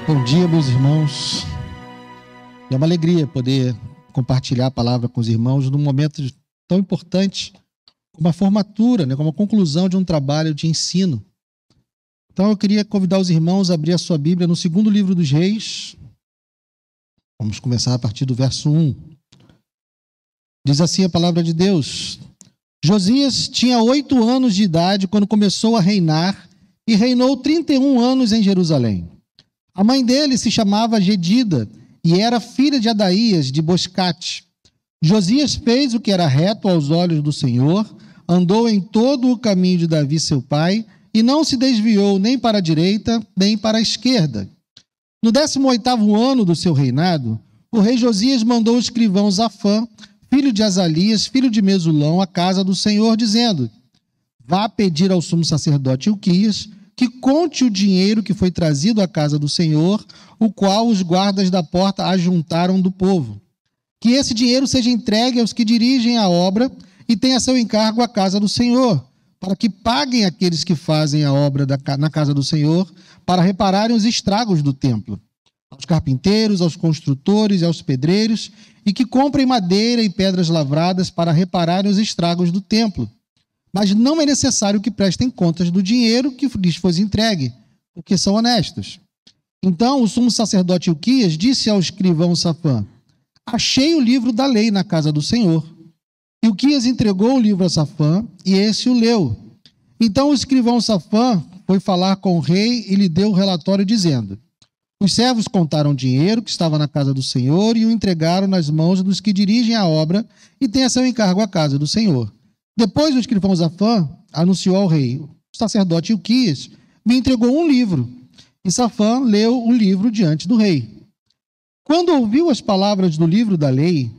Bom dia, meus irmãos. É uma alegria poder compartilhar a palavra com os irmãos num momento tão importante como a formatura, como a conclusão de um trabalho de ensino. Então eu queria convidar os irmãos a abrir a sua Bíblia no segundo livro dos Reis. Vamos começar a partir do verso 1. Diz assim a palavra de Deus: Josias tinha 8 anos de idade quando começou a reinar e reinou 31 anos em Jerusalém. A mãe dele se chamava Gedida e era filha de Adaías de Boscate. Josias fez o que era reto aos olhos do Senhor, andou em todo o caminho de Davi seu pai e não se desviou nem para a direita nem para a esquerda. No 18º ano do seu reinado, o rei Josias mandou o escrivão Safã, filho de Azalias, filho de Mesulão, à casa do Senhor, dizendo: vá pedir ao sumo sacerdote Ilquias que conte o dinheiro que foi trazido à casa do Senhor, o qual os guardas da porta ajuntaram do povo. Que esse dinheiro seja entregue aos que dirigem a obra e tenha seu encargo à casa do Senhor, para que paguem aqueles que fazem a obra na casa do Senhor, para repararem os estragos do templo, aos carpinteiros, aos construtores e aos pedreiros, e que comprem madeira e pedras lavradas para repararem os estragos do templo. Mas não é necessário que prestem contas do dinheiro que lhes foi entregue, porque são honestos. Então o sumo sacerdote Ilquias disse ao escrivão Safã: achei o livro da lei na casa do Senhor. Ilquias entregou o livro a Safã e esse o leu. Então o escrivão Safã foi falar com o rei e lhe deu o relatório dizendo: os servos contaram o dinheiro que estava na casa do Senhor e o entregaram nas mãos dos que dirigem a obra e têm a seu encargo a casa do Senhor. Depois o escrivão Safã anunciou ao rei: o sacerdote Ilquias me entregou um livro. E Safã leu o livro diante do rei. Quando ouviu as palavras do livro da lei,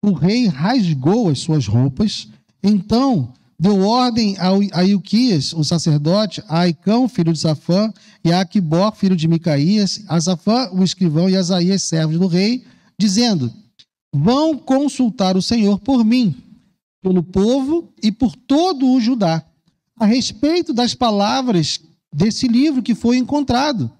o rei rasgou as suas roupas. Então deu ordem a Ilquias, o sacerdote, a Aicão, filho de Safã, e a Aquibor, filho de Micaías, a Safã, o escrivão, e a Asaías, servos do rei, dizendo: vão consultar o Senhor por mim, pelo povo e por todo o Judá, a respeito das palavras desse livro que foi encontrado.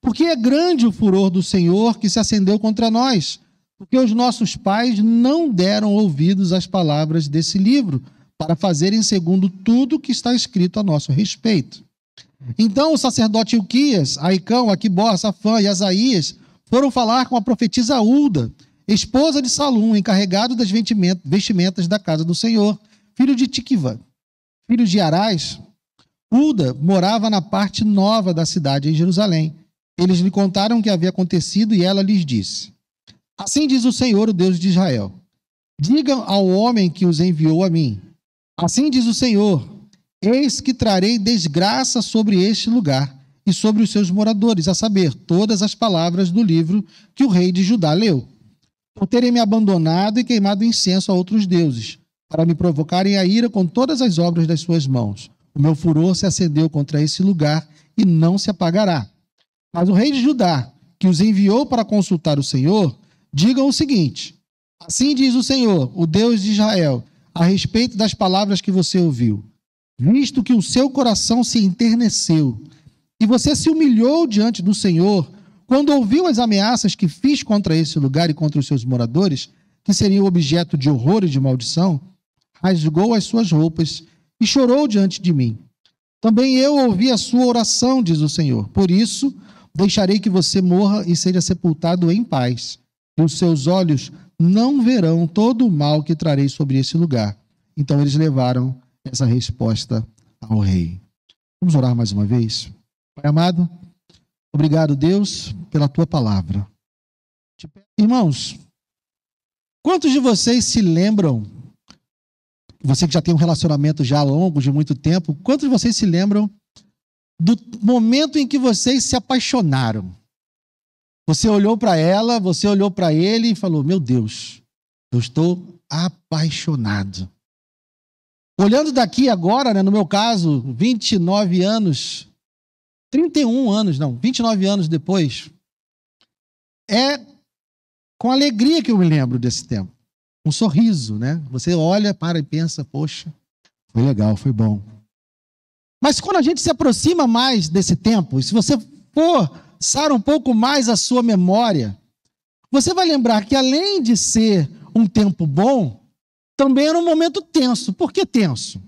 Porque é grande o furor do Senhor que se acendeu contra nós, porque os nossos pais não deram ouvidos às palavras desse livro, para fazerem segundo tudo que está escrito a nosso respeito. Então o sacerdote Ilquias, Aicão, Aquibor, Safã e Asaías foram falar com a profetisa Ulda, esposa de Salum, encarregado das vestimentas da casa do Senhor, filho de Tiquivã, filho de Arás. Ulda morava na parte nova da cidade, em Jerusalém. Eles lhe contaram o que havia acontecido e ela lhes disse: assim diz o Senhor, o Deus de Israel: digam ao homem que os enviou a mim, assim diz o Senhor: eis que trarei desgraça sobre este lugar e sobre os seus moradores, a saber, todas as palavras do livro que o rei de Judá leu, por terem me abandonado e queimado incenso a outros deuses, para me provocarem a ira com todas as obras das suas mãos. O meu furor se acendeu contra esse lugar e não se apagará. Mas o rei de Judá, que os enviou para consultar o Senhor, digam o seguinte: assim diz o Senhor, o Deus de Israel, a respeito das palavras que você ouviu: visto que o seu coração se enterneceu e você se humilhou diante do Senhor, quando ouviu as ameaças que fiz contra esse lugar e contra os seus moradores, que seriam objeto de horror e de maldição, rasgou as suas roupas e chorou diante de mim. Também eu ouvi a sua oração, diz o Senhor. Por isso, deixarei que você morra e seja sepultado em paz, e os seus olhos não verão todo o mal que trarei sobre esse lugar. Então eles levaram essa resposta ao rei. Vamos orar mais uma vez? Pai amado, obrigado, Deus, pela tua palavra. Irmãos, quantos de vocês se lembram, você que já tem um relacionamento já longo, de muito tempo, quantos de vocês se lembram do momento em que vocês se apaixonaram? Você olhou para ela, você olhou para ele e falou: meu Deus, eu estou apaixonado. Olhando daqui agora, no meu caso, 29 anos, 29 anos depois, é com alegria que eu me lembro desse tempo. Um sorriso, Você olha, para e pensa: poxa, foi legal, foi bom. Mas quando a gente se aproxima mais desse tempo, e se você for aguçar um pouco mais a sua memória, você vai lembrar que além de ser um tempo bom, também era um momento tenso. Por que tenso?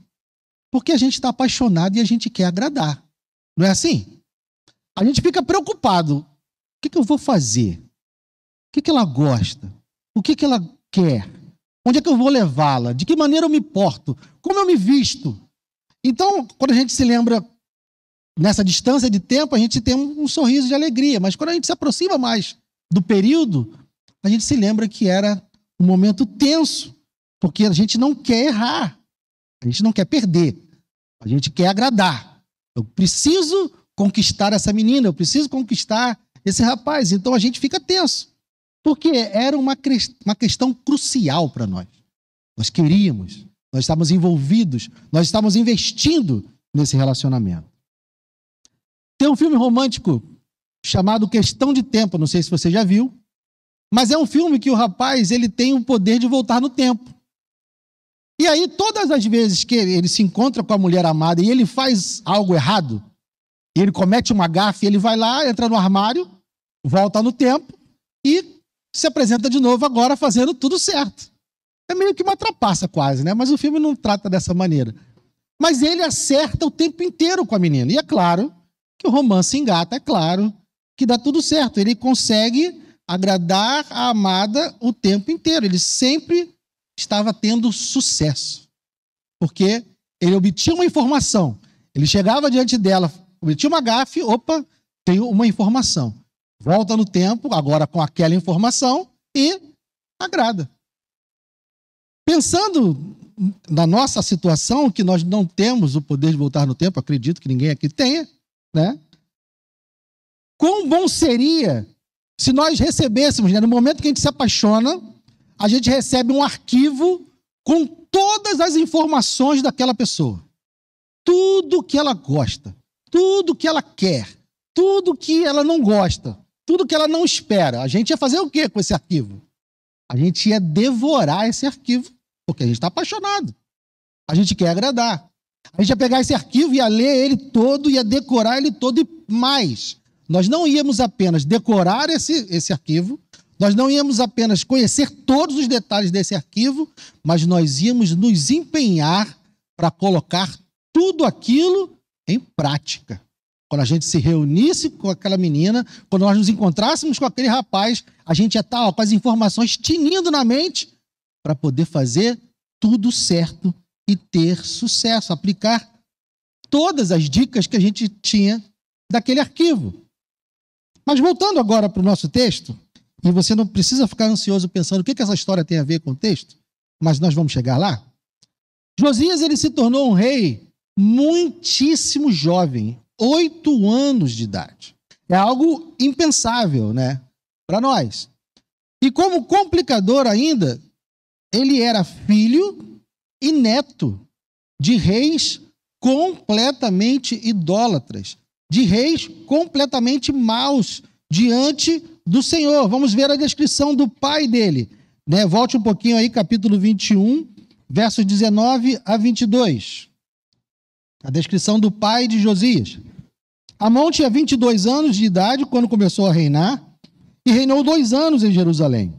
Porque a gente está apaixonado e a gente quer agradar. Não é assim? A gente fica preocupado. O que eu vou fazer? O que ela gosta? O que ela quer? Onde é que eu vou levá-la? De que maneira eu me porto? Como eu me visto? Então, quando a gente se lembra nessa distância de tempo, a gente tem um sorriso de alegria. Mas quando a gente se aproxima mais do período, a gente se lembra que era um momento tenso, porque a gente não quer errar, a gente não quer perder, a gente quer agradar. Eu preciso conquistar essa menina, eu preciso conquistar esse rapaz. Então a gente fica tenso, porque era uma questão crucial para nós. Nós queríamos, nós estávamos envolvidos, nós estávamos investindo nesse relacionamento. Tem um filme romântico chamado Questão de Tempo, não sei se você já viu, mas é um filme que o rapaz ele tem o poder de voltar no tempo. E aí, todas as vezes que ele se encontra com a mulher amada e ele faz algo errado, e ele comete uma gafe, ele vai lá, entra no armário, volta no tempo e se apresenta de novo agora fazendo tudo certo. É meio que uma trapaça quase, né? Mas o filme não trata dessa maneira. Mas ele acerta o tempo inteiro com a menina. E é claro que o romance engata, é claro que dá tudo certo. Ele consegue agradar a amada o tempo inteiro. Ele sempre estava tendo sucesso. Porque ele obtinha uma informação. Ele chegava diante dela, obtinha uma gafe, opa, tenho uma informação. Volta no tempo, agora com aquela informação, e agrada. Pensando na nossa situação, que nós não temos o poder de voltar no tempo, acredito que ninguém aqui tenha, né? Quão bom seria se nós recebêssemos, né, no momento que a gente se apaixona, a gente recebe um arquivo com todas as informações daquela pessoa. Tudo que ela gosta, tudo que ela quer, tudo que ela não gosta, tudo que ela não espera. A gente ia fazer o quê com esse arquivo? A gente ia devorar esse arquivo, porque a gente está apaixonado. A gente quer agradar. A gente ia pegar esse arquivo, ia ler ele todo, ia decorar ele todo e mais. Nós não íamos apenas decorar esse arquivo, nós não íamos apenas conhecer todos os detalhes desse arquivo, mas nós íamos nos empenhar para colocar tudo aquilo em prática. Quando a gente se reunisse com aquela menina, quando nós nos encontrássemos com aquele rapaz, a gente ia estar com as informações tinindo na mente para poder fazer tudo certo e ter sucesso, aplicar todas as dicas que a gente tinha daquele arquivo. Mas voltando agora para o nosso texto, e você não precisa ficar ansioso pensando o que essa história tem a ver com o texto, mas nós vamos chegar lá. Josias ele se tornou um rei muitíssimo jovem, 8 anos de idade. É algo impensável, né, para nós. E como complicador ainda, ele era filho e neto de reis completamente idólatras, de reis completamente maus diante do Senhor. Vamos ver a descrição do pai dele, né? Volte um pouquinho aí, capítulo 21, versos 19 a 22. A descrição do pai de Josias. Amon tinha 22 anos de idade quando começou a reinar e reinou 2 anos em Jerusalém.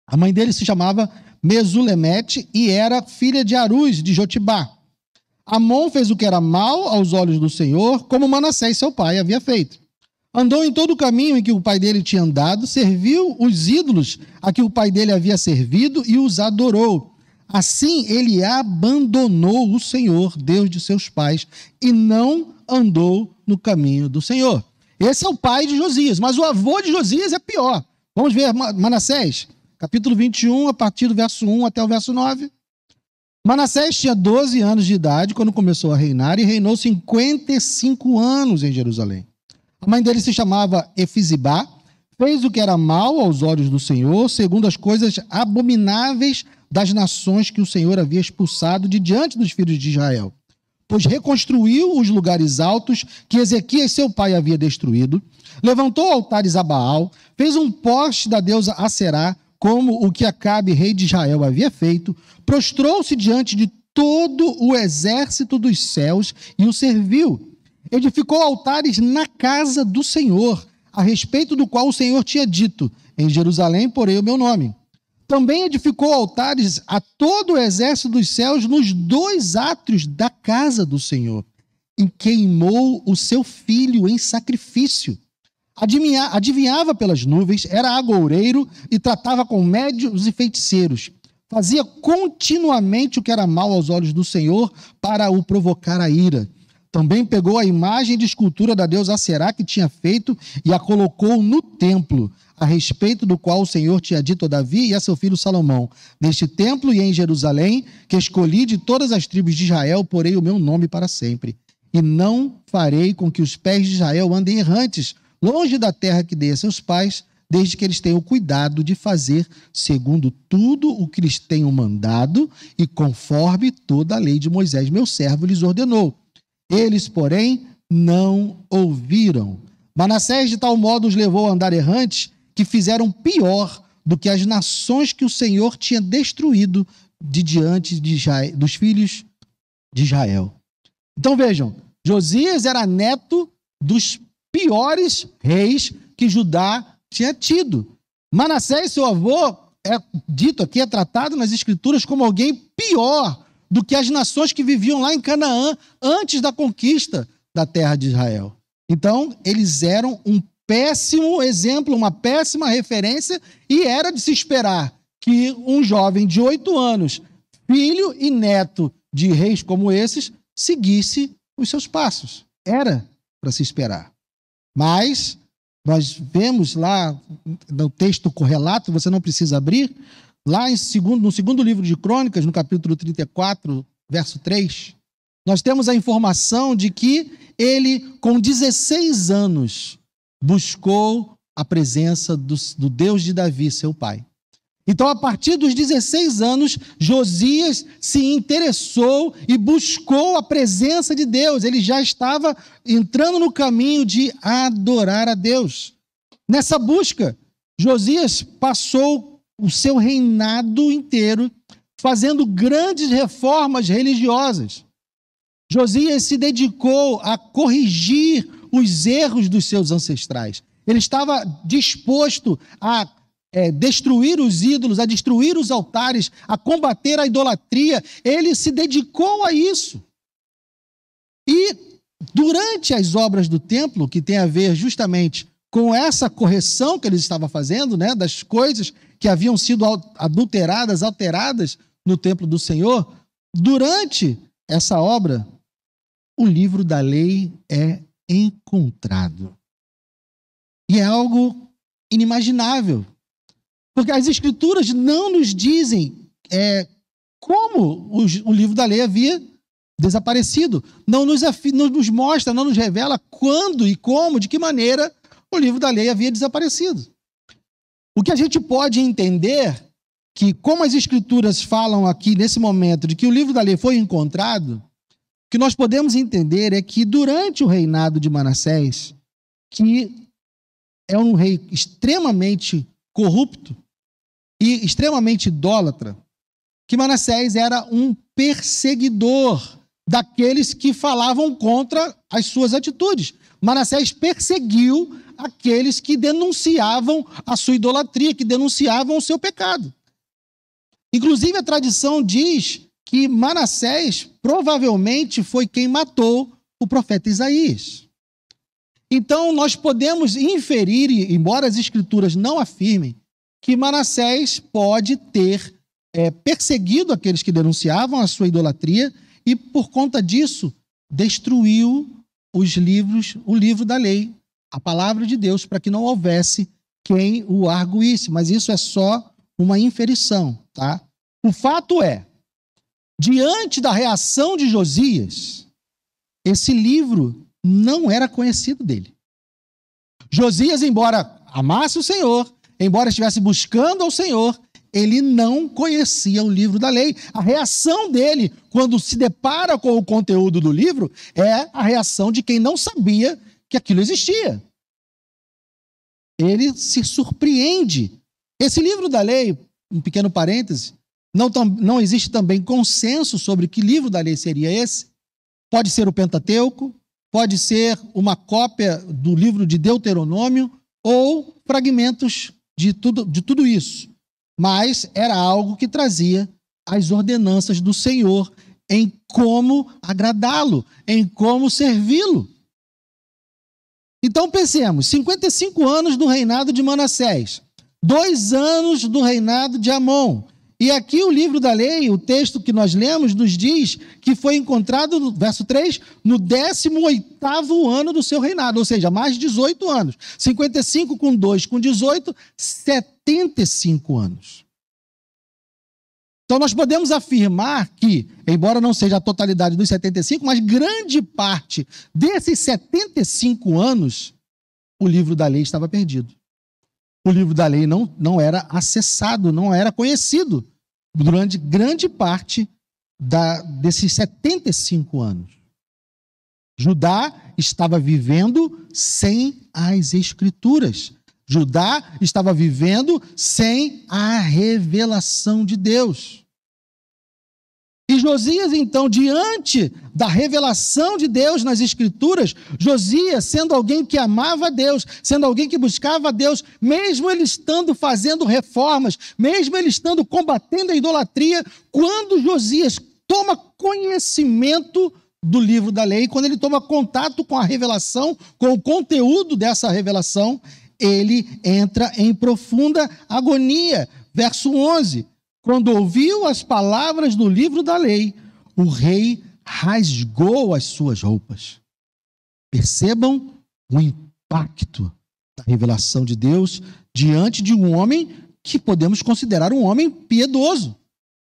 A mãe dele se chamava Mesulemete e era filha de Aruz, de Jotibá. Amon fez o que era mal aos olhos do Senhor, como Manassés, seu pai, havia feito. Andou em todo o caminho em que o pai dele tinha andado, serviu os ídolos a que o pai dele havia servido e os adorou. Assim ele abandonou o Senhor, Deus de seus pais, e não andou no caminho do Senhor. Esse é o pai de Josias, mas o avô de Josias é pior. Vamos ver Manassés, capítulo 21, a partir do verso 1 até o verso 9. Manassés tinha 12 anos de idade quando começou a reinar e reinou 55 anos em Jerusalém. A mãe dele se chamava Efizibá, fez o que era mal aos olhos do Senhor, segundo as coisas abomináveis das nações que o Senhor havia expulsado de diante dos filhos de Israel. Pois reconstruiu os lugares altos que Ezequias, seu pai, havia destruído, levantou altares a Baal, fez um poste da deusa Aserá, como o que Acabe, rei de Israel, havia feito, prostrou-se diante de todo o exército dos céus e o serviu. Edificou altares na casa do Senhor, a respeito do qual o Senhor tinha dito: em Jerusalém porei o meu nome. Também edificou altares a todo o exército dos céus nos 2 átrios da casa do Senhor, e queimou o seu filho em sacrifício. Adivinhava pelas nuvens, era agoureiro e tratava com médiuns e feiticeiros. Fazia continuamente o que era mal aos olhos do Senhor para o provocar a ira. Também pegou a imagem de escultura da deusa Aserá que tinha feito e a colocou no templo, a respeito do qual o Senhor tinha dito a Davi e a seu filho Salomão: neste templo e em Jerusalém, que escolhi de todas as tribos de Israel, porei o meu nome para sempre. E não farei com que os pés de Israel andem errantes, longe da terra que dei a seus pais, desde que eles tenham cuidado de fazer segundo tudo o que lhes tenho mandado e conforme toda a lei de Moisés, meu servo, lhes ordenou. Eles, porém, não ouviram. Manassés de tal modo os levou a andar errantes, que fizeram pior do que as nações que o Senhor tinha destruído de diante de Israel, dos filhos de Israel. Então vejam, Josias era neto dos piores reis que Judá tinha tido. Manassés, seu avô, é dito aqui, é tratado nas Escrituras como alguém pior do que as nações que viviam lá em Canaã antes da conquista da terra de Israel. Então, eles eram um péssimo exemplo, uma péssima referência, e era de se esperar que um jovem de 8 anos, filho e neto de reis como esses, seguisse os seus passos. Era para se esperar. Mas nós vemos lá no texto correlato, você não precisa abrir, lá no segundo livro de Crônicas, no capítulo 34, verso 3, nós temos a informação de que ele, com 16 anos, buscou a presença do Deus de Davi, seu pai. Então, a partir dos 16 anos, Josias se interessou e buscou a presença de Deus. Ele já estava entrando no caminho de adorar a Deus. Nessa busca, Josias passou o seu reinado inteiro fazendo grandes reformas religiosas. Josias se dedicou a corrigir os erros dos seus ancestrais. Ele estava disposto a destruir os ídolos, a destruir os altares, a combater a idolatria. Ele se dedicou a isso. E durante as obras do templo, que tem a ver justamente com essa correção que ele estava fazendo, né, das coisas que haviam sido adulteradas, alteradas no templo do Senhor, durante essa obra, o livro da lei é encontrado. E é algo inimaginável. Porque as Escrituras não nos dizem como o livro da lei havia desaparecido. Não nos mostra, não nos revela quando e como, de que maneira o livro da lei havia desaparecido. O que a gente pode entender, que como as Escrituras falam aqui nesse momento de que o livro da lei foi encontrado, o que nós podemos entender é que durante o reinado de Manassés, que é um rei extremamente corrupto e extremamente idólatra, que Manassés era um perseguidor daqueles que falavam contra as suas atitudes. Manassés perseguiu aqueles que denunciavam a sua idolatria, que denunciavam o seu pecado. Inclusive, a tradição diz que Manassés provavelmente foi quem matou o profeta Isaías. Então, nós podemos inferir, embora as Escrituras não afirmem, que Manassés pode ter perseguido aqueles que denunciavam a sua idolatria e, por conta disso, destruiu o livro da lei, a palavra de Deus, para que não houvesse quem o arguísse. Mas isso é só uma inferição, tá? O fato é, diante da reação de Josias, esse livro não era conhecido dele. Josias, embora amasse o Senhor, embora estivesse buscando ao Senhor, ele não conhecia o livro da lei. A reação dele, quando se depara com o conteúdo do livro, é a reação de quem não sabia que aquilo existia. Ele se surpreende. Esse livro da lei, um pequeno parêntese, não existe também consenso sobre que livro da lei seria esse. Pode ser o Pentateuco, pode ser uma cópia do livro de Deuteronômio, ou fragmentos de tudo isso. Mas era algo que trazia as ordenanças do Senhor em como agradá-lo, em como servi-lo. Então pensemos, 55 anos do reinado de Manassés, 2 anos do reinado de Amon. E aqui o livro da lei, o texto que nós lemos, nos diz que foi encontrado, no verso 3, no 18º ano do seu reinado, ou seja, mais de 18 anos. 55 com 2 com 18, 75 anos. Então nós podemos afirmar que, embora não seja a totalidade dos 75, mas grande parte desses 75 anos, o livro da lei estava perdido. O livro da lei não era acessado, não era conhecido durante grande parte desses 75 anos. Judá estava vivendo sem as Escrituras. Judá estava vivendo sem a revelação de Deus. E Josias, então, diante da revelação de Deus nas Escrituras, Josias, sendo alguém que amava a Deus, sendo alguém que buscava a Deus, mesmo ele estando fazendo reformas, mesmo ele estando combatendo a idolatria, quando Josias toma conhecimento do livro da lei, quando ele toma contato com a revelação, com o conteúdo dessa revelação, ele entra em profunda agonia. Verso 11. Quando ouviu as palavras do livro da lei, o rei rasgou as suas roupas. Percebam o impacto da revelação de Deus diante de um homem que podemos considerar um homem piedoso.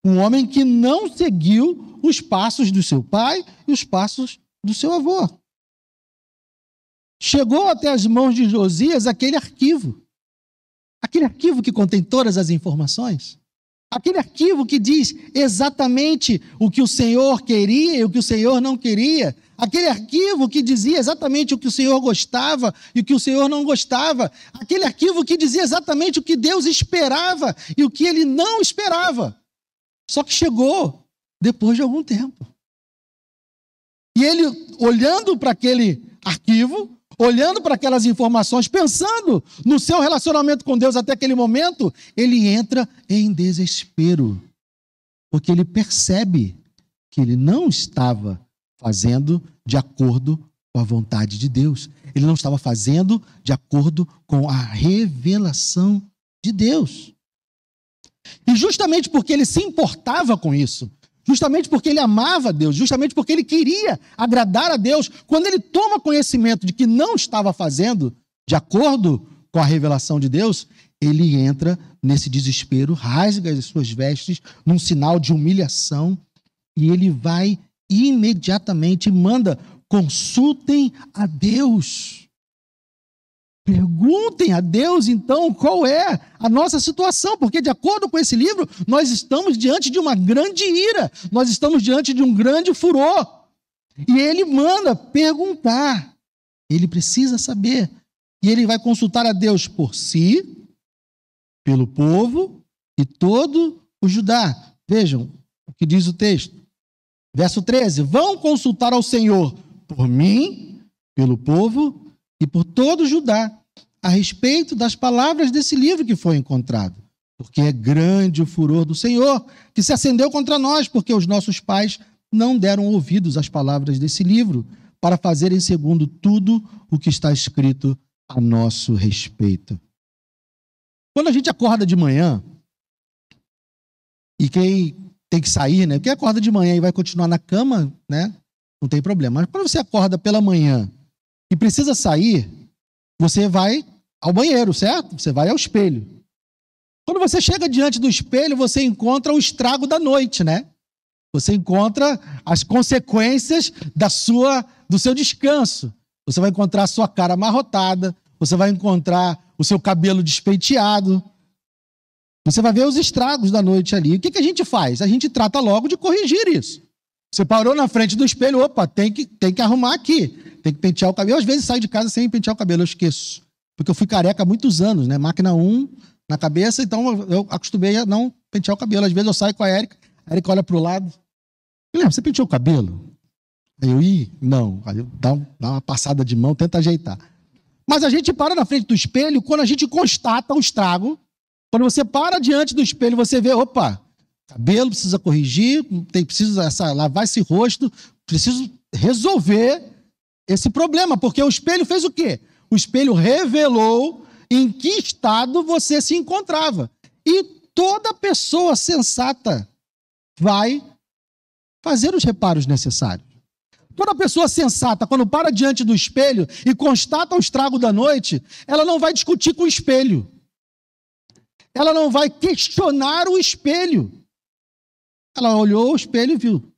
Um homem que não seguiu os passos do seu pai e os passos do seu avô. Chegou até as mãos de Josias aquele arquivo que contém todas as informações. Aquele arquivo que diz exatamente o que o Senhor queria e o que o Senhor não queria. Aquele arquivo que dizia exatamente o que o Senhor gostava e o que o Senhor não gostava. Aquele arquivo que dizia exatamente o que Deus esperava e o que ele não esperava. Só que chegou depois de algum tempo. E ele, olhando para aquele arquivo, olhando para aquelas informações, pensando no seu relacionamento com Deus até aquele momento, ele entra em desespero, porque ele percebe que ele não estava fazendo de acordo com a vontade de Deus. Ele não estava fazendo de acordo com a revelação de Deus. E justamente porque ele se importava com isso, justamente porque ele amava a Deus, justamente porque ele queria agradar a Deus, quando ele toma conhecimento de que não estava fazendo de acordo com a revelação de Deus, ele entra nesse desespero, rasga as suas vestes num sinal de humilhação e ele vai imediatamente e manda: consultem a Deus. Perguntem a Deus, então, qual é a nossa situação, porque, de acordo com esse livro, nós estamos diante de uma grande ira, nós estamos diante de um grande furor. E ele manda perguntar, ele precisa saber, e ele vai consultar a Deus por si, pelo povo e todo o Judá. Vejam o que diz o texto. Verso 13: vão consultar ao Senhor por mim, pelo povo e por todo o Judá, a respeito das palavras desse livro que foi encontrado. Porque é grande o furor do Senhor, que se acendeu contra nós, porque os nossos pais não deram ouvidos às palavras desse livro, para fazerem segundo tudo o que está escrito a nosso respeito. Quando a gente acorda de manhã, e quem tem que sair, né? Quem acorda de manhã e vai continuar na cama, né? Não tem problema. Mas quando você acorda pela manhã e precisa sair, você vai ao banheiro, certo? Você vai ao espelho. Quando você chega diante do espelho, você encontra o estrago da noite, né? Você encontra as consequências do seu descanso. Você vai encontrar a sua cara amarrotada, você vai encontrar o seu cabelo despenteado. Você vai ver os estragos da noite ali. O que a gente faz? A gente trata logo de corrigir isso. Você parou na frente do espelho, opa, tem que arrumar aqui, tem que pentear o cabelo. Eu, às vezes, saio de casa sem pentear o cabelo, eu esqueço. Porque eu fui careca há muitos anos, né? Máquina 1 na cabeça, então eu acostumei a não pentear o cabelo. Às vezes eu saio com a Érica olha para o lado. Guilherme, você penteou o cabelo? Aí eu, não. Aí eu dá uma passada de mão, tenta ajeitar. Mas a gente para na frente do espelho quando a gente constata o estrago. Quando você para diante do espelho, você vê, opa, cabelo precisa corrigir, preciso lavar esse rosto, preciso resolver esse problema, porque o espelho fez o quê? O espelho revelou em que estado você se encontrava. E toda pessoa sensata vai fazer os reparos necessários. Toda pessoa sensata, quando para diante do espelho e constata o estrago da noite, ela não vai discutir com o espelho. Ela não vai questionar o espelho. Ela olhou o espelho e viu,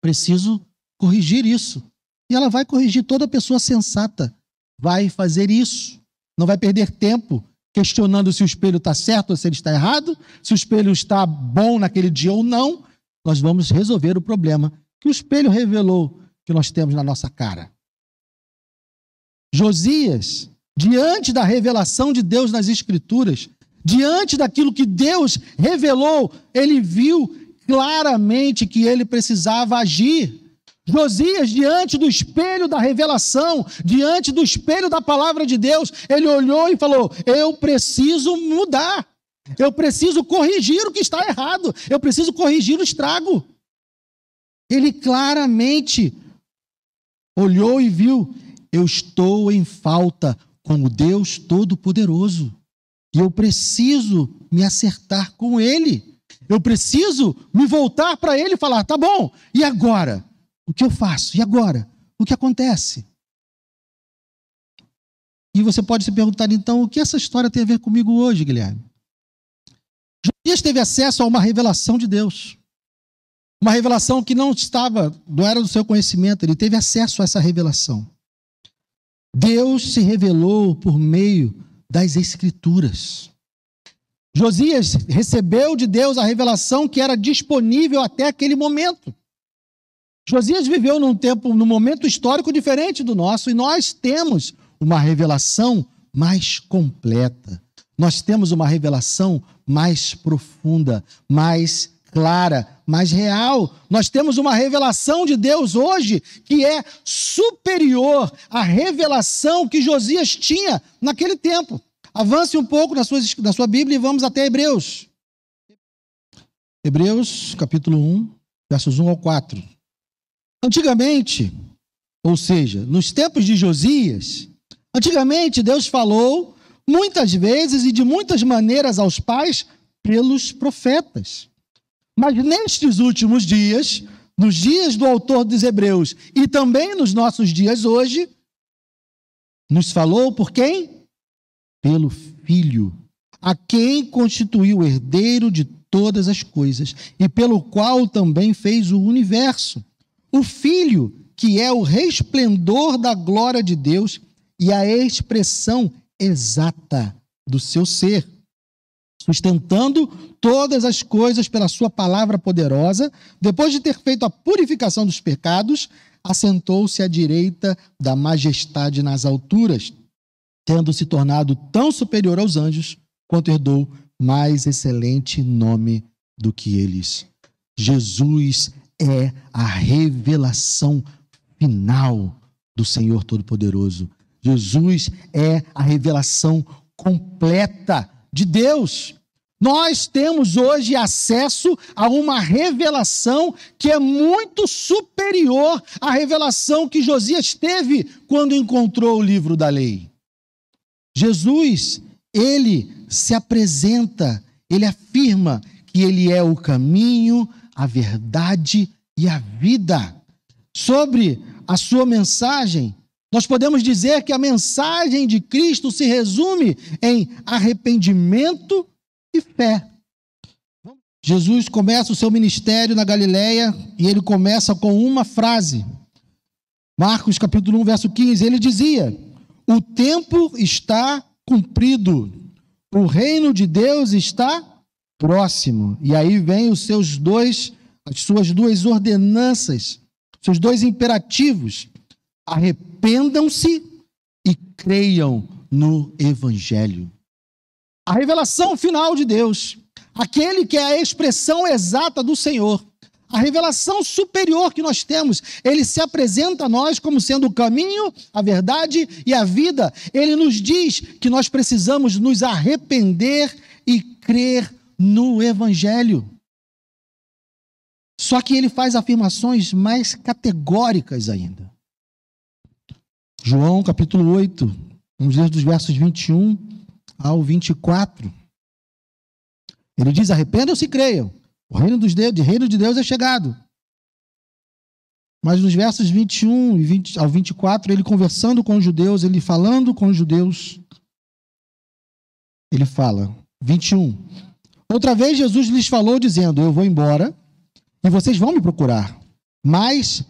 preciso corrigir isso. E ela vai corrigir. Toda pessoa sensata vai fazer isso. Não vai perder tempo questionando se o espelho está certo ou se ele está errado, se o espelho está bom naquele dia ou não. Nós vamos resolver o problema que o espelho revelou que nós temos na nossa cara. Josias, diante da revelação de Deus nas Escrituras, diante daquilo que Deus revelou, ele viu claramente que ele precisava agir. Josias, diante do espelho da revelação, diante do espelho da palavra de Deus, ele olhou e falou, eu preciso mudar, eu preciso corrigir o que está errado, eu preciso corrigir o estrago. Ele claramente olhou e viu, eu estou em falta com o Deus Todo-Poderoso, e eu preciso me acertar com Ele, eu preciso me voltar para Ele e falar, tá bom, e agora? O que eu faço? E agora? O que acontece? E você pode se perguntar, então, o que essa história tem a ver comigo hoje, Guilherme? Josias teve acesso a uma revelação de Deus. Uma revelação que não era do seu conhecimento, ele teve acesso a essa revelação. Deus se revelou por meio das Escrituras. Josias recebeu de Deus a revelação que era disponível até aquele momento. Josias viveu num momento histórico diferente do nosso, e nós temos uma revelação mais completa. Nós temos uma revelação mais profunda, mais clara, mais real. Nós temos uma revelação de Deus hoje que é superior à revelação que Josias tinha naquele tempo. Avance um pouco na sua Bíblia e vamos até Hebreus. Hebreus, capítulo 1, versos 1 ao 4. Antigamente, ou seja, nos tempos de Josias, antigamente Deus falou muitas vezes e de muitas maneiras aos pais pelos profetas. Mas nestes últimos dias, nos dias do autor dos Hebreus e também nos nossos dias hoje, nos falou por quem? Pelo Filho, a quem constituiu o herdeiro de todas as coisas e pelo qual também fez o universo. O Filho, que é o resplendor da glória de Deus e a expressão exata do seu ser, sustentando todas as coisas pela sua palavra poderosa, depois de ter feito a purificação dos pecados, assentou-se à direita da majestade nas alturas, tendo se tornado tão superior aos anjos, quanto herdou mais excelente nome do que eles. Jesus é a revelação final do Senhor Todo-Poderoso. Jesus é a revelação completa de Deus. Nós temos hoje acesso a uma revelação que é muito superior à revelação que Josias teve quando encontrou o livro da lei. Jesus, ele se apresenta, ele afirma que ele é o caminho, a verdade e a vida. Sobre a sua mensagem, nós podemos dizer que a mensagem de Cristo se resume em arrependimento e fé. Jesus começa o seu ministério na Galileia e ele começa com uma frase. Marcos capítulo 1, verso 15, ele dizia: o tempo está cumprido, o reino de Deus está próximo. E aí vem as suas duas ordenanças, seus dois imperativos: arrependam-se e creiam no Evangelho. A revelação final de Deus, aquele que é a expressão exata do Senhor, a revelação superior que nós temos. Ele se apresenta a nós como sendo o caminho, a verdade e a vida. Ele nos diz que nós precisamos nos arrepender e crer no Evangelho. Só que ele faz afirmações mais categóricas ainda. João capítulo 8, vamos ler dos versos 21 ao 24. Ele diz: arrependam-se e creiam. O reino de Deus é chegado. Mas nos versos 21 ao 24, ele conversando com os judeus, ele falando com os judeus, ele fala, 21. Outra vez Jesus lhes falou dizendo: eu vou embora e vocês vão me procurar, mas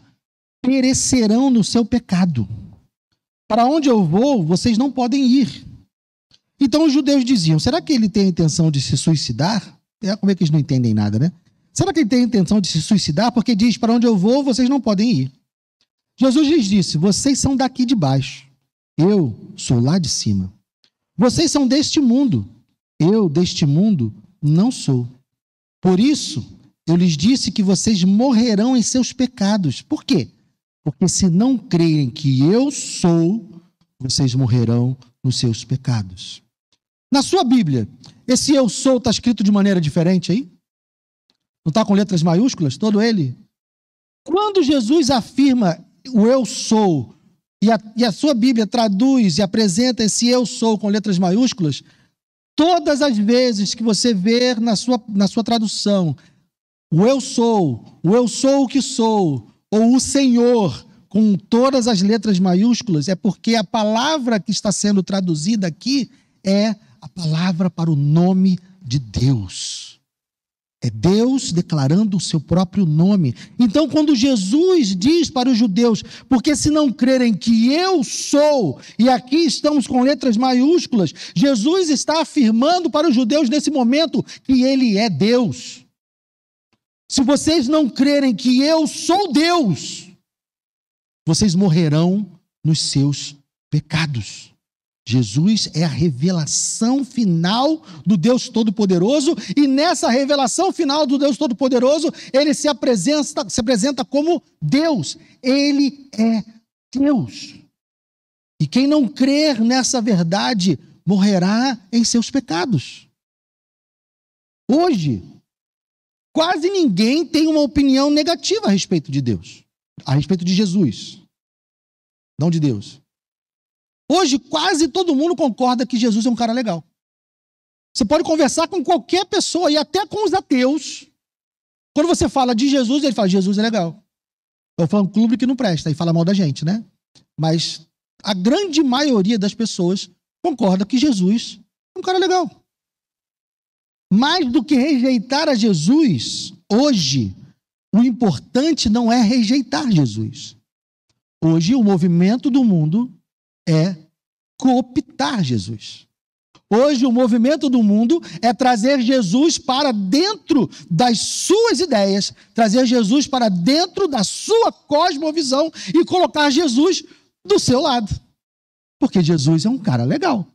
perecerão no seu pecado. Para onde eu vou, vocês não podem ir. Então os judeus diziam: será que ele tem a intenção de se suicidar? Como é que eles não entendem nada, né? Será que ele tem a intenção de se suicidar? Porque diz: para onde eu vou, vocês não podem ir. Jesus lhes disse: vocês são daqui de baixo, eu sou lá de cima. Vocês são deste mundo, eu deste mundo não sou. Por isso, eu lhes disse que vocês morrerão em seus pecados. Por quê? Porque se não creem que eu sou, vocês morrerão nos seus pecados. Na sua Bíblia, esse eu sou está escrito de maneira diferente aí? Não está com letras maiúsculas, todo ele? Quando Jesus afirma o eu sou, e a sua Bíblia traduz e apresenta esse eu sou com letras maiúsculas, todas as vezes que você vê na sua tradução, o eu sou o que sou, ou o Senhor, com todas as letras maiúsculas, é porque a palavra que está sendo traduzida aqui é a palavra para o nome de Deus. É Deus declarando o seu próprio nome. Então, quando Jesus diz para os judeus: porque se não crerem que eu sou, e aqui estamos com letras maiúsculas, Jesus está afirmando para os judeus nesse momento que ele é Deus. Se vocês não crerem que eu sou Deus, vocês morrerão nos seus pecados. Jesus é a revelação final do Deus Todo-Poderoso, e nessa revelação final do Deus Todo-Poderoso, ele se apresenta como Deus. Ele é Deus. E quem não crer nessa verdade morrerá em seus pecados. Hoje, quase ninguém tem uma opinião negativa a respeito de Deus, a respeito de Jesus, não de Deus. Hoje, quase todo mundo concorda que Jesus é um cara legal. Você pode conversar com qualquer pessoa, e até com os ateus. Quando você fala de Jesus, ele fala: Jesus é legal. É o fã-clube que não presta e fala mal da gente, né? Mas a grande maioria das pessoas concorda que Jesus é um cara legal. Mais do que rejeitar a Jesus, hoje, o importante não é rejeitar Jesus. Hoje, o movimento do mundo é cooptar Jesus. Hoje, o movimento do mundo é trazer Jesus para dentro das suas ideias, trazer Jesus para dentro da sua cosmovisão e colocar Jesus do seu lado. Porque Jesus é um cara legal.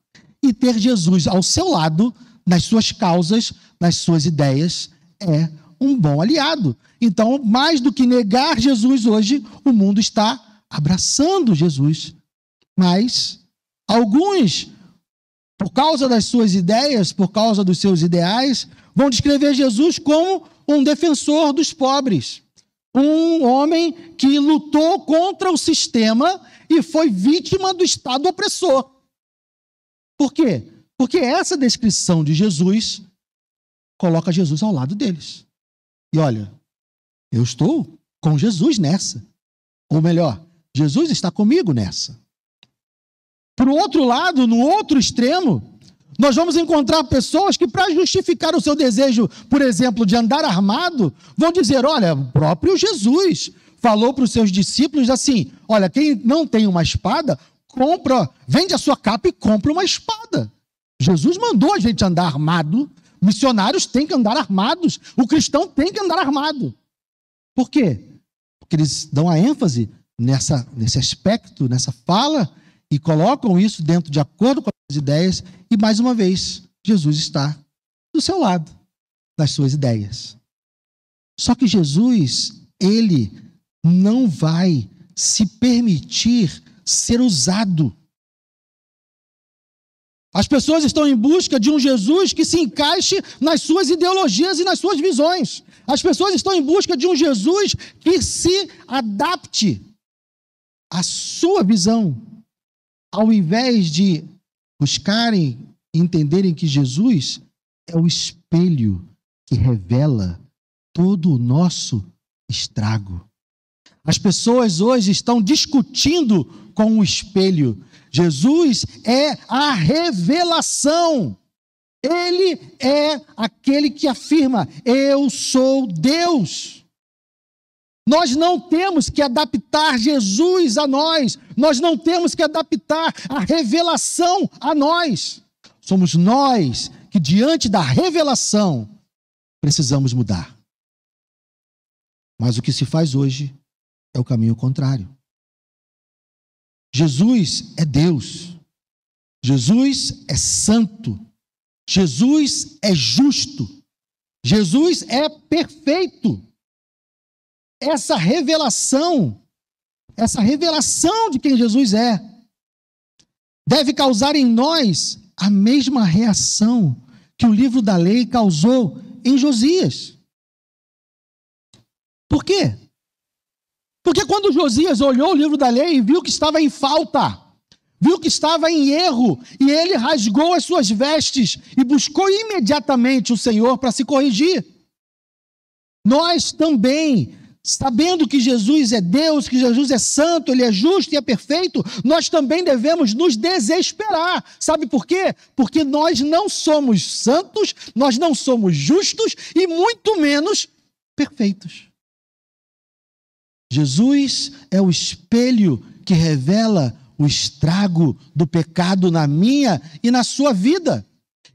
E ter Jesus ao seu lado, nas suas causas, nas suas ideias, é um bom aliado. Então, mais do que negar Jesus hoje, o mundo está abraçando Jesus. Mas alguns, por causa das suas ideias, por causa dos seus ideais, vão descrever Jesus como um defensor dos pobres. Um homem que lutou contra o sistema e foi vítima do Estado opressor. Por quê? Porque essa descrição de Jesus coloca Jesus ao lado deles. E olha, eu estou com Jesus nessa. Ou melhor, Jesus está comigo nessa. Por outro lado, no outro extremo, nós vamos encontrar pessoas que, para justificar o seu desejo, por exemplo, de andar armado, vão dizer: olha, o próprio Jesus falou para os seus discípulos assim: olha, quem não tem uma espada, vende a sua capa e compra uma espada. Jesus mandou a gente andar armado, missionários têm que andar armados, o cristão tem que andar armado. Por quê? Porque eles dão a ênfase nesse aspecto, nessa fala, e colocam isso dentro de acordo com as ideias, e mais uma vez, Jesus está do seu lado, das suas ideias. Só que Jesus, ele não vai se permitir ser usado. As pessoas estão em busca de um Jesus que se encaixe nas suas ideologias e nas suas visões. As pessoas estão em busca de um Jesus que se adapte à sua visão, ao invés de buscarem e entenderem que Jesus é o espelho que revela todo o nosso estrago. As pessoas hoje estão discutindo com o espelho. Jesus é a revelação. Ele é aquele que afirma: eu sou Deus. Nós não temos que adaptar Jesus a nós. Nós não temos que adaptar a revelação a nós. Somos nós que, diante da revelação, precisamos mudar. Mas o que se faz hoje é o caminho contrário. Jesus é Deus. Jesus é santo. Jesus é justo. Jesus é perfeito. Essa revelação de quem Jesus é, deve causar em nós a mesma reação que o livro da lei causou em Josias. Por quê? Porque quando Josias olhou o livro da lei e viu que estava em falta, viu que estava em erro, e ele rasgou as suas vestes e buscou imediatamente o Senhor para se corrigir. Nós também, sabendo que Jesus é Deus, que Jesus é santo, Ele é justo e é perfeito, nós também devemos nos desesperar. Sabe por quê? Porque nós não somos santos, nós não somos justos e muito menos perfeitos. Jesus é o espelho que revela o estrago do pecado na minha e na sua vida.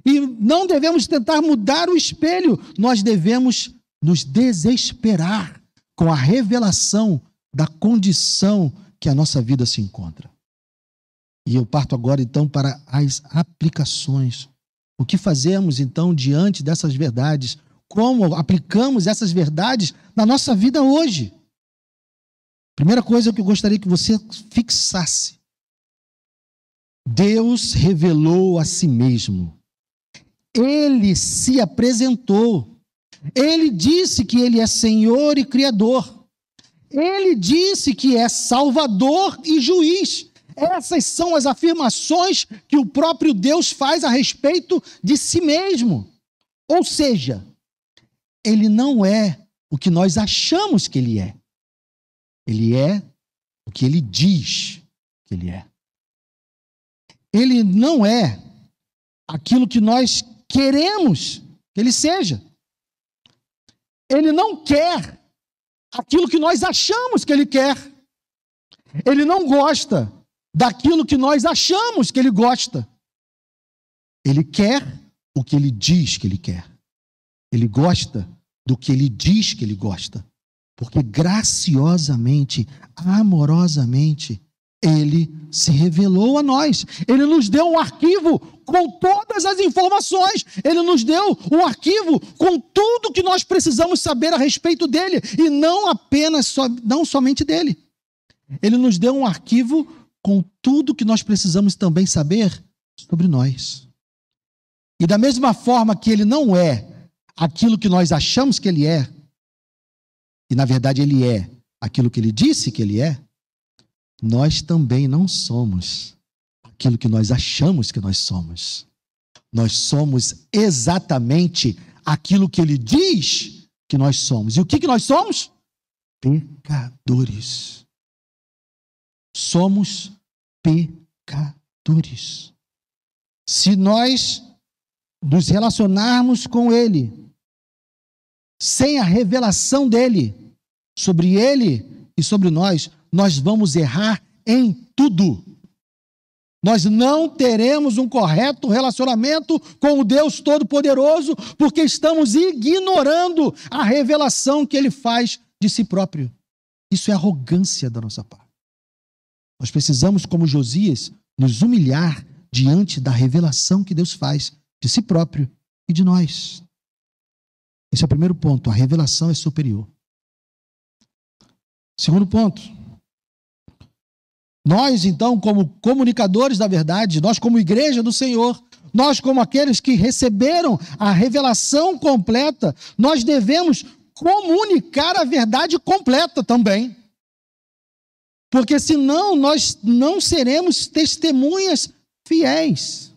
E não devemos tentar mudar o espelho, nós devemos nos desesperar com a revelação da condição que a nossa vida se encontra. E eu parto agora então para as aplicações. O que fazemos então diante dessas verdades? Como aplicamos essas verdades na nossa vida hoje? Primeira coisa que eu gostaria que você fixasse. Deus revelou a si mesmo. Ele se apresentou. Ele disse que Ele é Senhor e Criador. Ele disse que é Salvador e Juiz. Essas são as afirmações que o próprio Deus faz a respeito de si mesmo. Ou seja, Ele não é o que nós achamos que Ele é. Ele é o que Ele diz que Ele é. Ele não é aquilo que nós queremos que Ele seja. Ele não quer aquilo que nós achamos que Ele quer. Ele não gosta daquilo que nós achamos que Ele gosta. Ele quer o que Ele diz que Ele quer. Ele gosta do que Ele diz que Ele gosta. Porque graciosamente, amorosamente, Ele se revelou a nós. Ele nos deu um arquivo com todas as informações. Ele nos deu um arquivo com tudo que nós precisamos saber a respeito dele. E não somente dele. Ele nos deu um arquivo com tudo que nós precisamos também saber sobre nós. E da mesma forma que Ele não é aquilo que nós achamos que Ele é, e na verdade Ele é aquilo que Ele disse que Ele é, nós também não somos aquilo que nós achamos que nós somos. Nós somos exatamente aquilo que Ele diz que nós somos. E o que nós somos? Pecadores. Somos pecadores. Se nós nos relacionarmos com Ele sem a revelação dEle sobre Ele e sobre nós, nós vamos errar em tudo. Nós não teremos um correto relacionamento com o Deus Todo-Poderoso, porque estamos ignorando a revelação que Ele faz de si próprio. Isso é arrogância da nossa parte. Nós precisamos, como Josias, nos humilhar diante da revelação que Deus faz de si próprio e de nós. Em Esse é o primeiro ponto, a revelação é superior. Segundo ponto, nós então como comunicadores da verdade, nós como igreja do Senhor, nós como aqueles que receberam a revelação completa, nós devemos comunicar a verdade completa também. Porque senão nós não seremos testemunhas fiéis.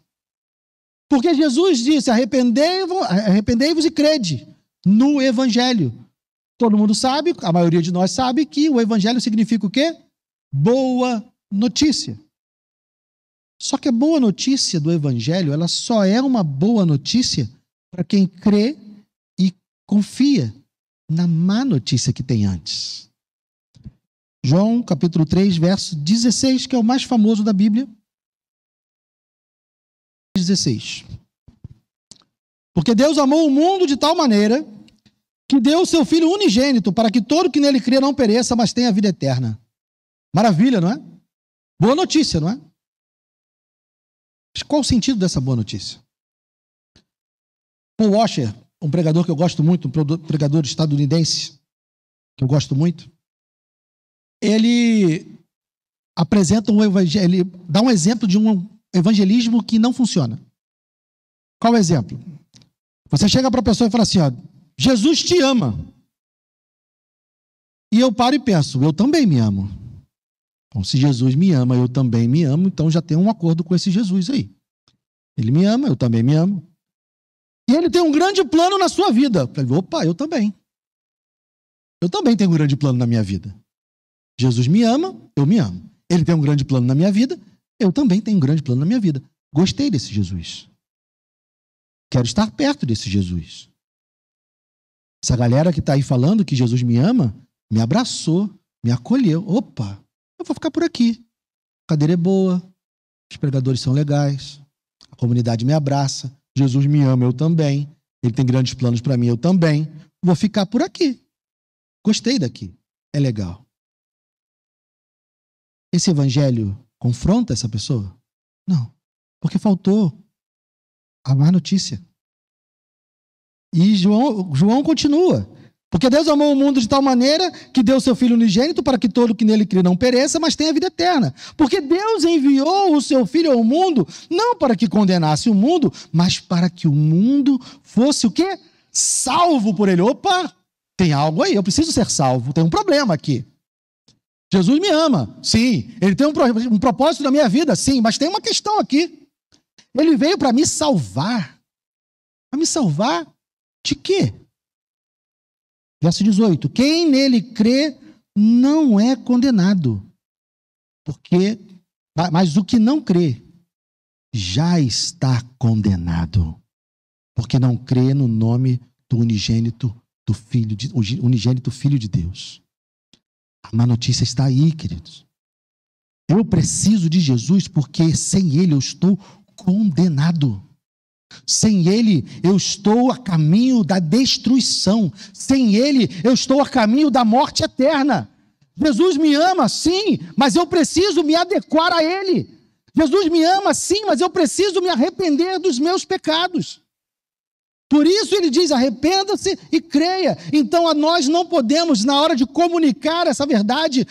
Porque Jesus disse, arrependei-vos e crede no Evangelho. Todo mundo sabe, a maioria de nós sabe que o Evangelho significa o quê? Boa notícia. Só que a boa notícia do Evangelho, ela só é uma boa notícia para quem crê e confia na má notícia que tem antes. João, capítulo 3, verso 16, que é o mais famoso da Bíblia. 16. Porque Deus amou o mundo de tal maneira que deu o seu Filho unigênito para que todo que nele crê não pereça, mas tenha vida eterna. Maravilha, não é? Boa notícia, não é? Mas qual o sentido dessa boa notícia? Paul Washer, um pregador que eu gosto muito, um pregador estadunidense, que eu gosto muito, ele apresenta ele dá um exemplo de um evangelismo que não funciona. Qual é o exemplo? Você chega para a pessoa e fala assim, ó, Jesus te ama. E eu paro e penso, eu também me amo. Bom, se Jesus me ama, eu também me amo, então já tem um acordo com esse Jesus aí. Ele me ama, eu também me amo. E ele tem um grande plano na sua vida. Eu falei, opa, eu também. Eu também tenho um grande plano na minha vida. Jesus me ama, eu me amo. Ele tem um grande plano na minha vida, eu também tenho um grande plano na minha vida. Gostei desse Jesus. Quero estar perto desse Jesus. Essa galera que está aí falando que Jesus me ama, me abraçou, me acolheu. Opa, eu vou ficar por aqui. A cadeira é boa, os pregadores são legais, a comunidade me abraça, Jesus me ama, eu também. Ele tem grandes planos para mim, eu também. Vou ficar por aqui. Gostei daqui. É legal. Esse evangelho confronta essa pessoa? Não. Porque faltou a má notícia. E João continua. Porque Deus amou o mundo de tal maneira que deu seu Filho unigênito para que todo que nele crê não pereça, mas tenha vida eterna. Porque Deus enviou o seu Filho ao mundo, não para que condenasse o mundo, mas para que o mundo fosse o quê? Salvo por ele. Opa, tem algo aí, eu preciso ser salvo, tem um problema aqui. Jesus me ama, sim. Ele tem um propósito na minha vida, sim. Mas tem uma questão aqui. Ele veio para me salvar. Para me salvar de quê? Verso 18. Quem nele crê não é condenado. Mas o que não crê já está condenado. Porque não crê no nome do unigênito Filho de Deus. A má notícia está aí, queridos. Eu preciso de Jesus porque sem Ele eu estou condenado. Sem Ele eu estou a caminho da destruição. Sem Ele eu estou a caminho da morte eterna. Jesus me ama, sim, mas eu preciso me adequar a Ele. Jesus me ama, sim, mas eu preciso me arrepender dos meus pecados. Por isso ele diz, arrependa-se e creia. Então nós não podemos, na hora de comunicar essa verdade,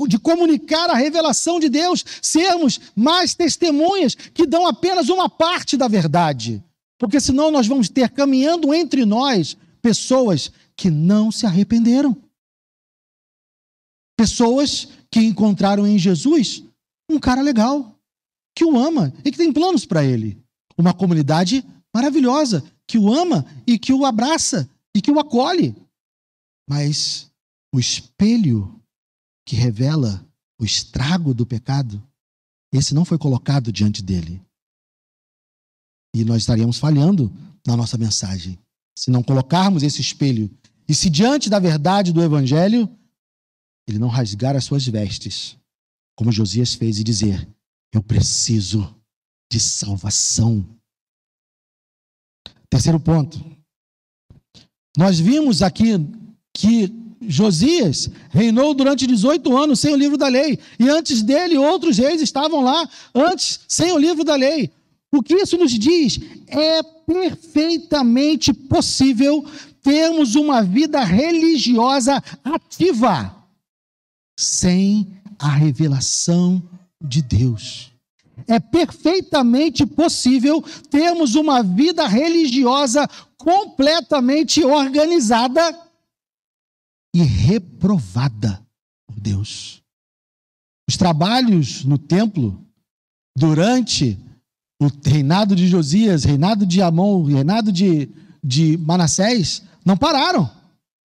de comunicar a revelação de Deus, sermos mais testemunhas que dão apenas uma parte da verdade. Porque senão nós vamos ter caminhando entre nós pessoas que não se arrependeram. Pessoas que encontraram em Jesus um cara legal, que o ama e que tem planos para ele. Uma comunidade maravilhosa, que o ama e que o abraça e que o acolhe. Mas o espelho que revela o estrago do pecado, esse não foi colocado diante dele. E nós estaríamos falhando na nossa mensagem se não colocarmos esse espelho. E se diante da verdade do Evangelho, ele não rasgar as suas vestes, como Josias fez, e dizer, eu preciso de salvação. Terceiro ponto. Nós vimos aqui que Josias reinou durante 18 anos sem o livro da lei. E antes dele, outros reis estavam lá, antes, sem o livro da lei. O que isso nos diz? É perfeitamente possível termos uma vida religiosa ativa sem a revelação de Deus. É perfeitamente possível termos uma vida religiosa completamente organizada e reprovada por Deus. Os trabalhos no templo, durante o reinado de Josias, reinado de Amon, reinado de Manassés, não pararam.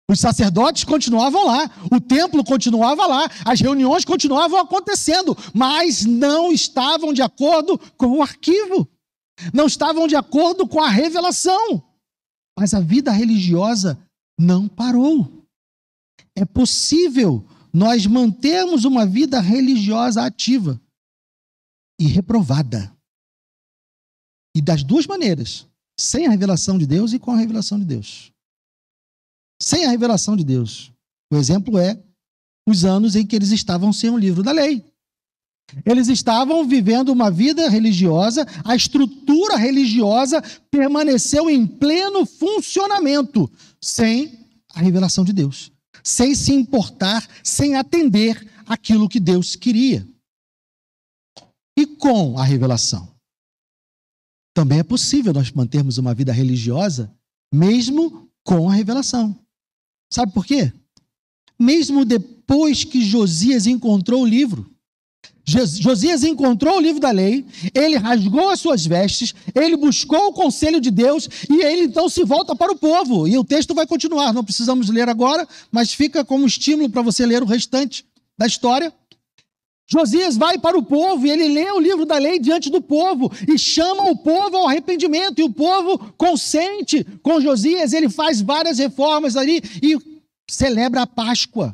Os sacerdotes continuavam lá, o templo continuava lá, as reuniões continuavam acontecendo, mas não estavam de acordo com o arquivo, não estavam de acordo com a revelação. Mas a vida religiosa não parou. É possível nós mantermos uma vida religiosa ativa e reprovada. E das duas maneiras, sem a revelação de Deus e com a revelação de Deus. Sem a revelação de Deus. O exemplo é os anos em que eles estavam sem o livro da lei. Eles estavam vivendo uma vida religiosa, a estrutura religiosa permaneceu em pleno funcionamento, sem a revelação de Deus, sem se importar, sem atender aquilo que Deus queria. E com a revelação? Também é possível nós mantermos uma vida religiosa, mesmo com a revelação. Sabe por quê? Mesmo depois que Josias encontrou o livro, Josias encontrou o livro da lei, ele rasgou as suas vestes, ele buscou o conselho de Deus e ele então se volta para o povo. E o texto vai continuar, não precisamos ler agora, mas fica como estímulo para você ler o restante da história. Josias vai para o povo e ele lê o livro da lei diante do povo e chama o povo ao arrependimento. E o povo consente com Josias, ele faz várias reformas ali e celebra a Páscoa.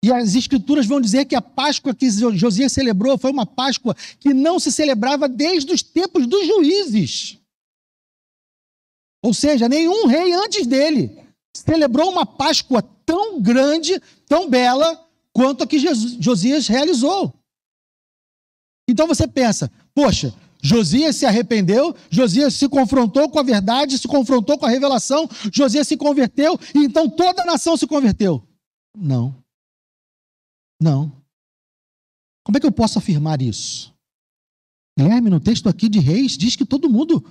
E as escrituras vão dizer que a Páscoa que Josias celebrou foi uma Páscoa que não se celebrava desde os tempos dos juízes. Ou seja, nenhum rei antes dele celebrou uma Páscoa tão grande, tão bela, quanto a que Josias realizou. Então você pensa, poxa, Josias se arrependeu, Josias se confrontou com a verdade, se confrontou com a revelação, Josias se converteu, e então toda a nação se converteu. Não. Não. Como é que eu posso afirmar isso? Guilherme, no texto aqui de Reis, diz que todo mundo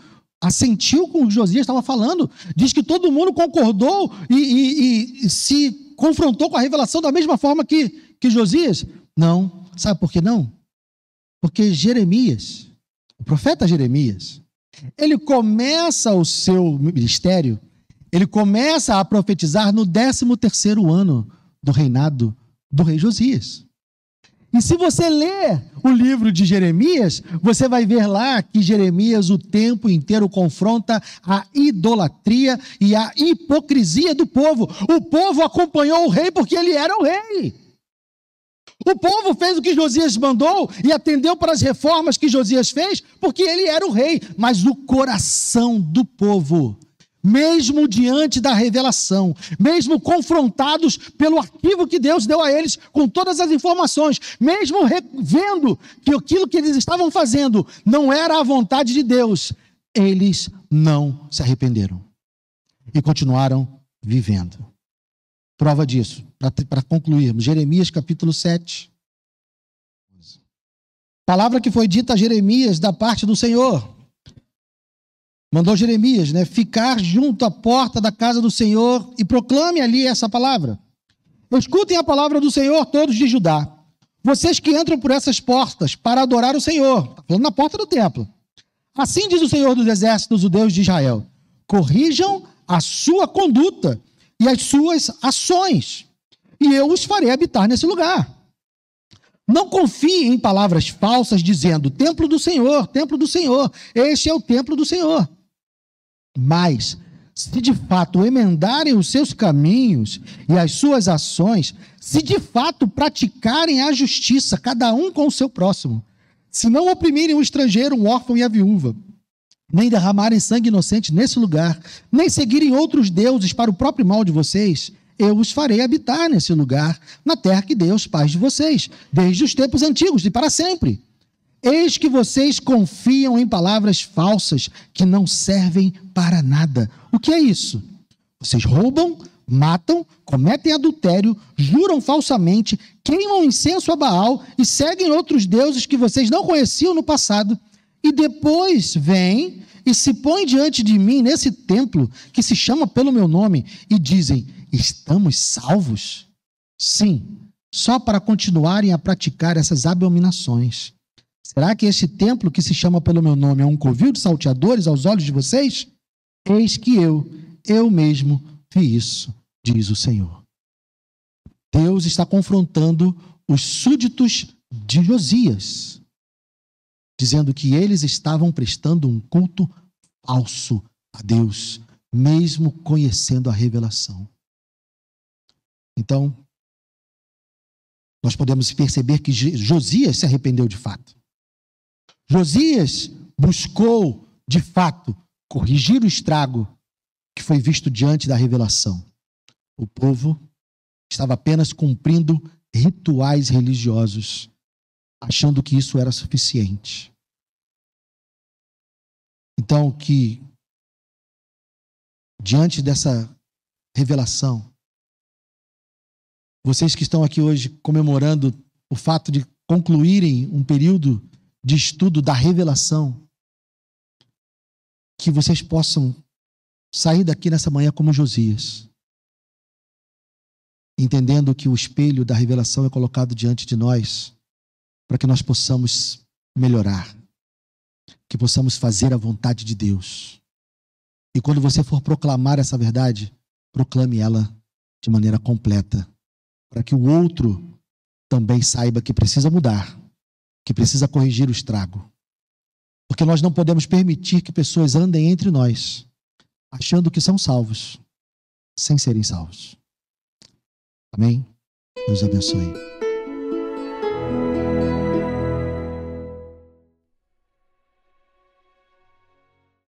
assentiu com o que Josias estava falando, diz que todo mundo concordou e se confrontou com a revelação da mesma forma que Josias? Não. Sabe por que não? Porque Jeremias, o profeta Jeremias, ele começa o seu ministério, ele começa a profetizar no 13º ano do reinado do rei Josias. E se você ler o livro de Jeremias, você vai ver lá que Jeremias o tempo inteiro confronta a idolatria e a hipocrisia do povo. O povo acompanhou o rei porque ele era o rei. O povo fez o que Josias mandou e atendeu para as reformas que Josias fez porque ele era o rei. Mas o coração do povo, mesmo diante da revelação, mesmo confrontados pelo arquivo que Deus deu a eles com todas as informações, mesmo vendo que aquilo que eles estavam fazendo não era a vontade de Deus, eles não se arrependeram e continuaram vivendo. Prova disso, para concluirmos, Jeremias capítulo 7. Palavra que foi dita a Jeremias da parte do Senhor. Mandou Jeremias, ficar junto à porta da casa do Senhor e proclame ali essa palavra. Escutem a palavra do Senhor, todos de Judá. Vocês que entram por essas portas para adorar o Senhor. Está falando na porta do templo. Assim diz o Senhor dos Exércitos, o Deus de Israel. Corrijam a sua conduta e as suas ações, e eu os farei habitar nesse lugar. Não confiem em palavras falsas dizendo, templo do Senhor, este é o templo do Senhor. Mas, se de fato emendarem os seus caminhos e as suas ações, se de fato praticarem a justiça, cada um com o seu próximo, se não oprimirem o estrangeiro, um órfão e a viúva, nem derramarem sangue inocente nesse lugar, nem seguirem outros deuses para o próprio mal de vocês, eu os farei habitar nesse lugar, na terra que dei aos pais de vocês, desde os tempos antigos e para sempre. Eis que vocês confiam em palavras falsas que não servem para nada. O que é isso? Vocês roubam, matam, cometem adultério, juram falsamente, queimam incenso a Baal e seguem outros deuses que vocês não conheciam no passado. E depois vêm e se põem diante de mim nesse templo que se chama pelo meu nome e dizem: estamos salvos? Sim, só para continuarem a praticar essas abominações. Será que esse templo que se chama pelo meu nome é um covil de salteadores aos olhos de vocês? Eis que eu mesmo vi isso, diz o Senhor. Deus está confrontando os súditos de Josias, dizendo que eles estavam prestando um culto falso a Deus, mesmo conhecendo a revelação. Então, nós podemos perceber que Josias se arrependeu de fato. Josias buscou, de fato, corrigir o estrago que foi visto diante da revelação. O povo estava apenas cumprindo rituais religiosos, achando que isso era suficiente. Então, que diante dessa revelação, vocês que estão aqui hoje comemorando o fato de concluírem um período de estudo da revelação, que vocês possam sair daqui nessa manhã como Josias, entendendo que o espelho da revelação é colocado diante de nós para que nós possamos melhorar, que possamos fazer a vontade de Deus. E quando você for proclamar essa verdade, proclame ela de maneira completa, para que o outro também saiba que precisa mudar, que precisa corrigir o estrago. Porque nós não podemos permitir que pessoas andem entre nós, achando que são salvos, sem serem salvos. Amém? Deus abençoe.